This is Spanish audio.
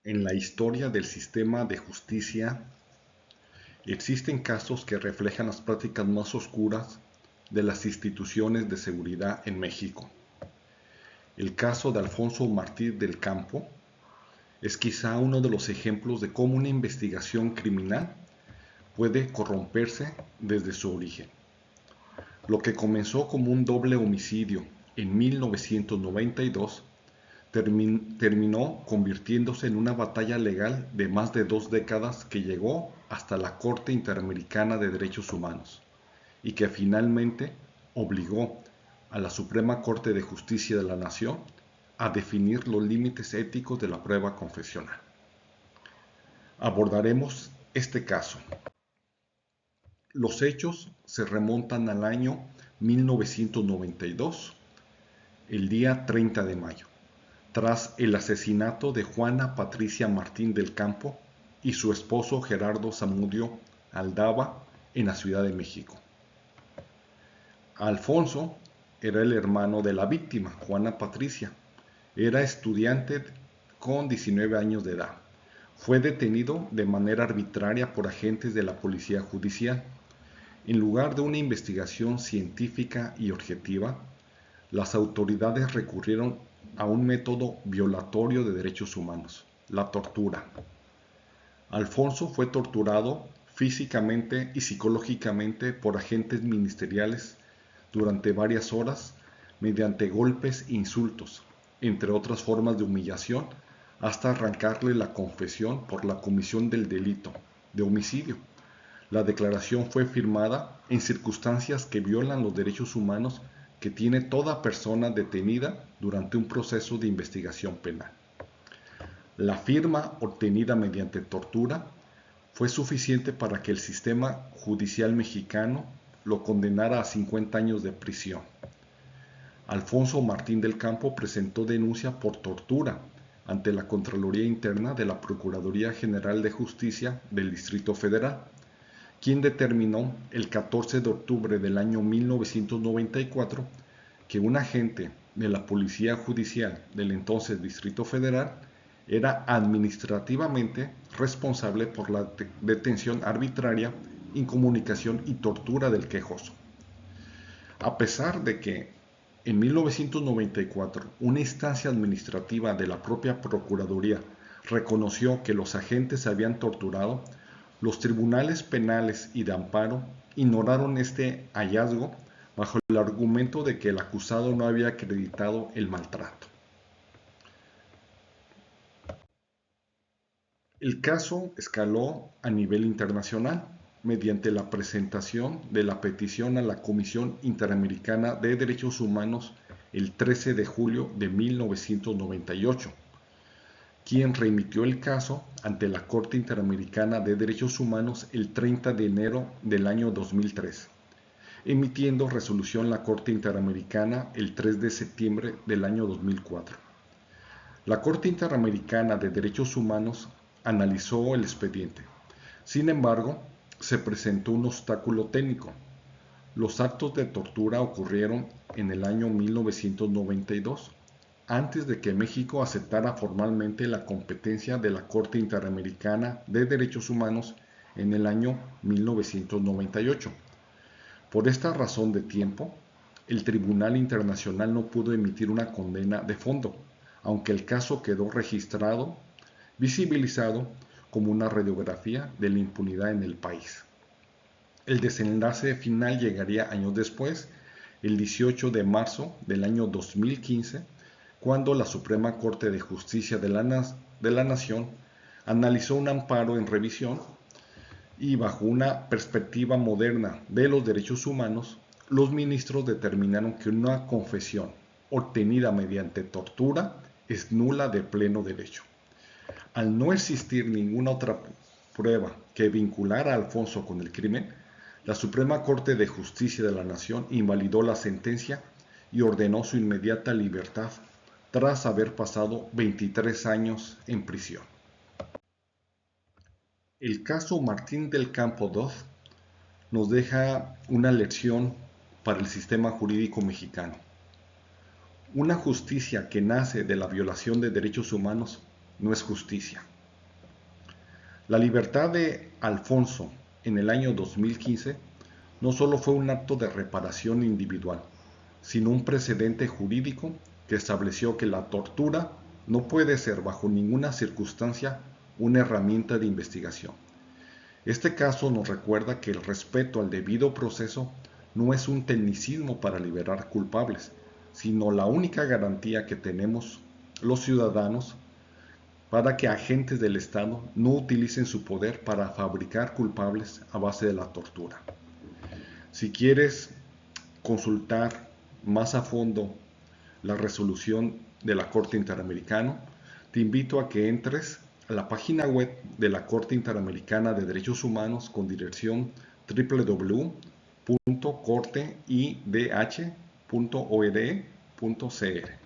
En la historia del sistema de justicia existen casos que reflejan las prácticas más oscuras de las instituciones de seguridad en México. El caso de Alfonso Martín del Campo es quizá uno de los ejemplos de cómo una investigación criminal puede corromperse desde su origen. Lo que comenzó como un doble homicidio en 1992 terminó convirtiéndose en una batalla legal de más de 2 décadas que llegó hasta la Corte Interamericana de Derechos Humanos y que finalmente obligó a la Suprema Corte de Justicia de la Nación a definir los límites éticos de la prueba confesional. Abordaremos este caso. Los hechos se remontan al año 1992, el día 30 de mayo, tras el asesinato de Juana Patricia Martín del Campo y su esposo Gerardo Zamudio Aldaba en la Ciudad de México. Alfonso era el hermano de la víctima, Juana Patricia. Era estudiante con 19 años de edad. Fue detenido de manera arbitraria por agentes de la Policía Judicial. En lugar de una investigación científica y objetiva, las autoridades recurrieron a un método violatorio de derechos humanos, la tortura. Alfonso fue torturado físicamente y psicológicamente por agentes ministeriales durante varias horas mediante golpes e insultos, entre otras formas de humillación, hasta arrancarle la confesión por la comisión del delito de homicidio. La declaración fue firmada en circunstancias que violan los derechos humanos que tiene toda persona detenida durante un proceso de investigación penal. La firma obtenida mediante tortura fue suficiente para que el sistema judicial mexicano lo condenara a 50 años de prisión. Alfonso Martín del Campo presentó denuncia por tortura ante la Contraloría Interna de la Procuraduría General de Justicia del Distrito Federal, quien determinó el 14 de octubre del año 1994 que un agente de la Policía Judicial del entonces Distrito Federal era administrativamente responsable por la detención arbitraria, incomunicación y tortura del quejoso. A pesar de que en 1994 una instancia administrativa de la propia Procuraduría reconoció que los agentes habían torturado, los tribunales penales y de amparo ignoraron este hallazgo bajo el argumento de que el acusado no había acreditado el maltrato. El caso escaló a nivel internacional mediante la presentación de la petición a la Comisión Interamericana de Derechos Humanos el 13 de julio de 1998, quien remitió el caso ante la Corte Interamericana de Derechos Humanos el 30 de enero del año 2003, emitiendo resolución la Corte Interamericana el 3 de septiembre del año 2004. La Corte Interamericana de Derechos Humanos analizó el expediente. Sin embargo, se presentó un obstáculo técnico. Los actos de tortura ocurrieron en el año 1992, antes de que México aceptara formalmente la competencia de la Corte Interamericana de Derechos Humanos en el año 1998. Por esta razón de tiempo, el Tribunal Internacional no pudo emitir una condena de fondo, aunque el caso quedó registrado, visibilizado como una radiografía de la impunidad en el país. El desenlace final llegaría años después, el 18 de marzo del año 2015, cuando la Suprema Corte de Justicia de la Nación analizó un amparo en revisión y bajo una perspectiva moderna de los derechos humanos, los ministros determinaron que una confesión obtenida mediante tortura es nula de pleno derecho. Al no existir ninguna otra prueba que vinculara a Alfonso con el crimen, la Suprema Corte de Justicia de la Nación invalidó la sentencia y ordenó su inmediata libertad tras haber pasado 23 años en prisión. El caso Martín del Campo II nos deja una lección para el sistema jurídico mexicano. Una justicia que nace de la violación de derechos humanos no es justicia, La libertad de Alfonso en el año 2015 no solo fue un acto de reparación individual, sino un precedente jurídico que estableció que la tortura no puede ser bajo ninguna circunstancia una herramienta de investigación. Este caso nos recuerda que el respeto al debido proceso no es un tecnicismo para liberar culpables, sino la única garantía que tenemos los ciudadanos para que agentes del Estado no utilicen su poder para fabricar culpables a base de la tortura. Si quieres consultar más a fondo la resolución de la Corte Interamericana, te invito a que entres a la página web de la Corte Interamericana de Derechos Humanos con dirección www.corteidh.org.cr.